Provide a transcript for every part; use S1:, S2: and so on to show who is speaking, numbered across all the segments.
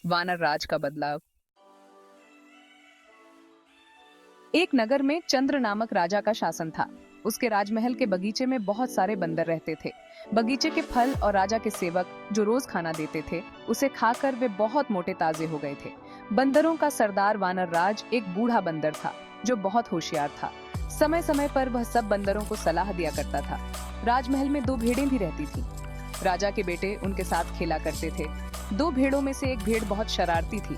S1: वानर राज का बदलाव। एक नगर में चंद्र नामक राजा का शासन था। उसके राजमहल के बगीचे में बहुत सारे बंदर रहते थे। बगीचे के फल और राजा के सेवक जो रोज खाना देते थे, उसे खाकर वे बहुत मोटे ताजे हो गए थे। बंदरों का सरदार वानर राज एक बूढ़ा बंदर था जो बहुत होशियार था। समय समय पर वह सब बंदरों को सलाह दिया करता था। राजमहल में 2 भेड़ें भी रहती थीं। राजा के बेटे उनके साथ खेला करते थे। 2 भेड़ों में से एक भेड़ बहुत शरारती थी।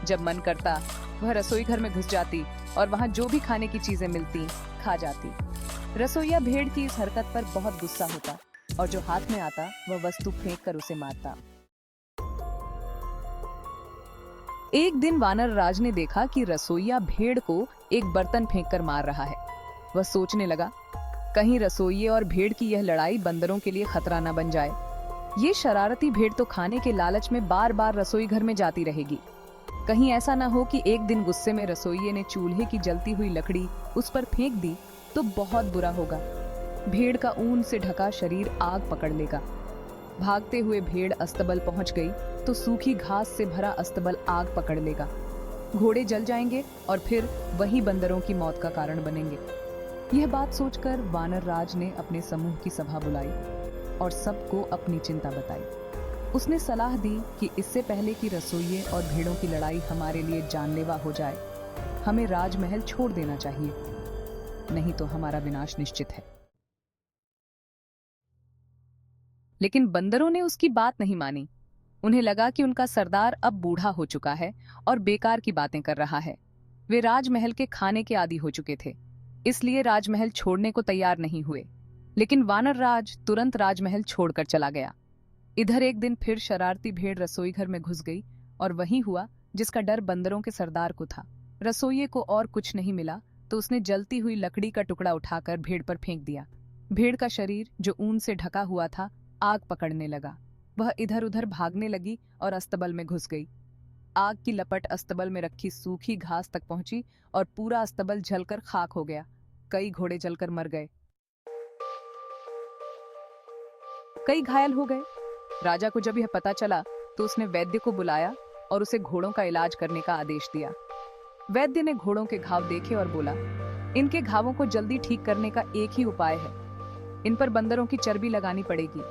S1: जब मन करता वह रसोई घर में घुस जाती और वहां जो भी खाने की चीजें मिलती खा जाती। रसोइया भेड़ की इस हरकत पर बहुत गुस्सा होता और जो हाथ में आता वह वस्तु फेंक कर उसे मारता। एक दिन वानर राज ने देखा कि रसोइया भेड़ को एक बर्तन फेंक कर मार रहा है। वह सोचने लगा, कहीं रसोइये और भेड़ की यह लड़ाई बंदरों के लिए खतरा न बन जाए। ये शरारती भेड़ तो खाने के लालच में बार बार रसोई घर में जाती रहेगी। कहीं ऐसा न हो कि एक दिन गुस्से में रसोइये ने चूल्हे की जलती हुई लकड़ी उस पर फेंक दी तो बहुत बुरा होगा। भेड़ का ऊन से ढका शरीर आग पकड़ लेगा। भागते हुए भेड़ अस्तबल पहुंच गई तो सूखी घास से भरा अस्तबल आग पकड़ लेगा। घोड़े जल जाएंगे और फिर वही बंदरों की मौत का कारण बनेंगे। यह बात सोचकर वानर राज ने अपने समूह की सभा बुलाई और सबको अपनी चिंता बताई। उसने सलाह दी कि इससे पहले कि रसोइये और भेड़ों की लड़ाई हमारे लिए जानलेवा हो जाए, हमें राजमहल छोड़ देना चाहिए, नहीं तो हमारा विनाश निश्चित है। लेकिन बंदरों ने उसकी बात नहीं मानी। उन्हें लगा कि उनका सरदार अब बूढ़ा हो चुका है और बेकार की बातें कर रहा है। वे राजमहल के खाने के आदी हो चुके थे, इसलिए राजमहल छोड़ने को तैयार नहीं हुए। लेकिन वानर राज तुरंत राजमहल छोड़कर चला गया। इधर एक दिन फिर शरारती भेड़ रसोई घर में घुस गई और वही हुआ जिसका डर बंदरों के सरदार को था। रसोइये को और कुछ नहीं मिला तो उसने जलती हुई लकड़ी का टुकड़ा उठाकर भेड़ पर फेंक दिया। भेड़ का शरीर जो ऊन से ढका हुआ था आग पकड़ने लगा। वह इधर उधर भागने लगी और अस्तबल में घुस गई। आग की लपट अस्तबल में रखी सूखी घास तक पहुंची और पूरा अस्तबल जलकर खाक हो गया। कई घोड़े जलकर मर गए, कई घायल हो गए। राजा को जब यह पता चला तो उसने वैद्य को बुलाया और उसे घोड़ों का इलाज करने का आदेश दिया। वैद्य ने घोड़ों के घाव देखे और बोला, इनके घावों को जल्दी ठीक करने का एक ही उपाय है, इन पर बंदरों की चर्बी लगानी पड़ेगी।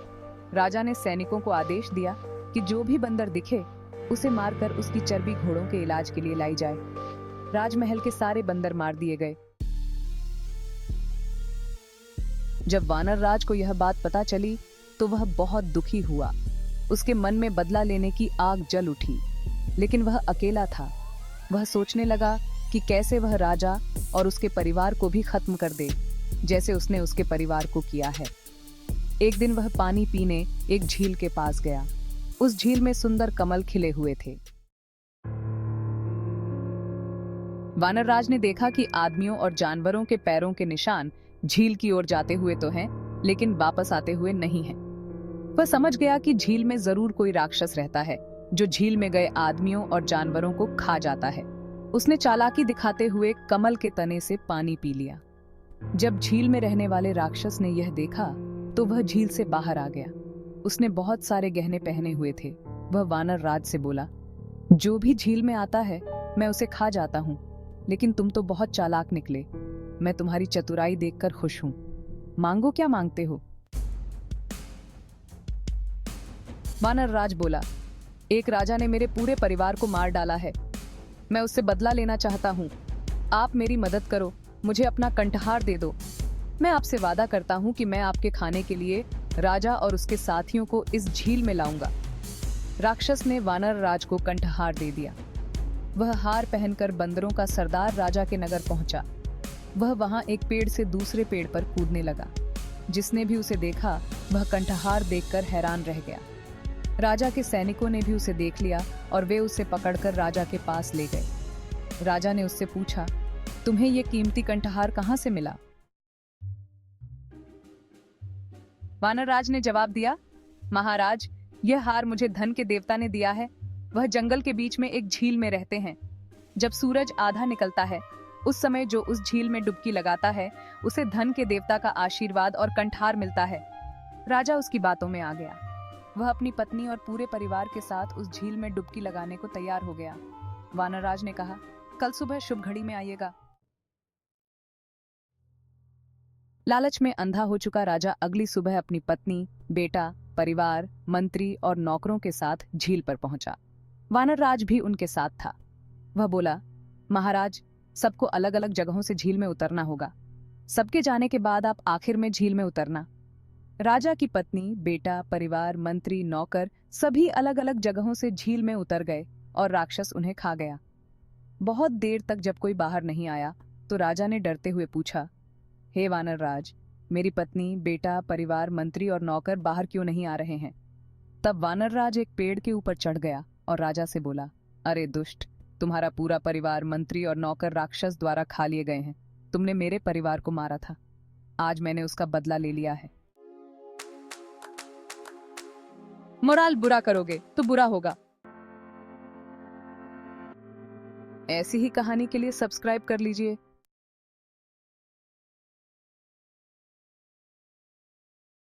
S1: राजा ने सैनिकों को आदेश दिया कि जो भी बंदर दिखे उसे मारकर उसकी चर्बी घोड़ों के इलाज के लिए लाई जाए। राजमहल के सारे बंदर मार दिए गए। जब वानर राज को यह बात पता चली तो वह बहुत दुखी हुआ। उसके मन में बदला लेने की आग जल उठी, लेकिन वह अकेला था। वह सोचने लगा कि कैसे वह राजा और उसके परिवार को भी खत्म कर दे, जैसे उसने उसके परिवार को किया है। एक दिन वह पानी पीने एक झील के पास गया। उस झील में सुंदर कमल खिले हुए थे। वानर राज ने देखा कि आदमियों और जानवरों के पैरों के निशान झील की ओर जाते हुए तो हैं, लेकिन वापस आते हुए नहीं हैं। वह समझ गया कि झील में जरूर कोई राक्षस रहता है जो झील में गए आदमियों और जानवरों को खा जाता है। उसने चालाकी दिखाते हुए कमल के तने से पानी पी लिया। जब झील में रहने वाले राक्षस ने यह देखा तो वह झील से बाहर आ गया। उसने बहुत सारे गहने पहने हुए थे। वह वानर राज से बोला, जो भी झील में आता है मैं उसे खा जाता हूँ, लेकिन तुम तो बहुत चालाक निकले। मैं तुम्हारी चतुराई देखकर खुश हूँ। मांगो, क्या मांगते हो? वानर राज बोला, एक राजा ने मेरे पूरे परिवार को मार डाला है। मैं उससे बदला लेना चाहता हूँ। आप मेरी मदद करो, मुझे अपना कंठहार दे दो। मैं आपसे वादा करता हूँ कि मैं आपके खाने के लिए राजा और उसके साथियों को इस झील में लाऊंगा। राक्षस ने वानर राज को कंठहार दे दिया। वह हार पहनकर बंदरों का सरदार राजा के नगर पहुंचा। वह वहां एक पेड़ से दूसरे पेड़ पर कूदने लगा। जिसने भी उसे देखा वह कंठहार देखकर हैरान रह गया। राजा के सैनिकों ने भी उसे देख लिया और वे उसे पकड़कर राजा के पास ले गए। राजा ने उससे पूछा, तुम्हें यह कीमती कंठहार कहां से मिला? वानर राज ने जवाब दिया, महाराज, यह हार मुझे धन के देवता ने दिया है। वह जंगल के बीच में एक झील में रहते हैं। जब सूरज आधा निकलता है उस समय जो उस झील में डुबकी लगाता है उसे धन के देवता का आशीर्वाद और कंठार मिलता है। राजा उसकी बातों में आ गया। वह अपनी पत्नी और पूरे परिवार के साथ उस झील में डुबकी लगाने को तैयार हो गया। वानरराज ने कहा, कल सुबह शुभ घड़ी में आइएगा। लालच में अंधा हो चुका राजा अगली सुबह अपनी पत्नी, बेटा, परिवार, मंत्री और नौकरों के साथ झील पर पहुंचा। वानरराज भी उनके साथ था। वह बोला, महाराज, सबको अलग अलग जगहों से झील में उतरना होगा। सबके जाने के बाद आप आखिर में झील में उतरना। राजा की पत्नी, बेटा, परिवार, मंत्री, नौकर सभी अलग अलग जगहों से झील में उतर गए और राक्षस उन्हें खा गया। बहुत देर तक जब कोई बाहर नहीं आया तो राजा ने डरते हुए पूछा, हे वानरराज, मेरी पत्नी, बेटा, परिवार, मंत्री और नौकर बाहर क्यों नहीं आ रहे हैं? तब वानरराज एक पेड़ के ऊपर चढ़ गया और राजा से बोला, अरे दुष्ट, तुम्हारा पूरा परिवार, मंत्री और नौकर राक्षस द्वारा खा लिए गए हैं। तुमने मेरे परिवार को मारा था, आज मैंने उसका बदला ले लिया है। मोराल, बुरा करोगे तो बुरा होगा। ऐसी ही कहानी के लिए सब्सक्राइब कर लीजिए।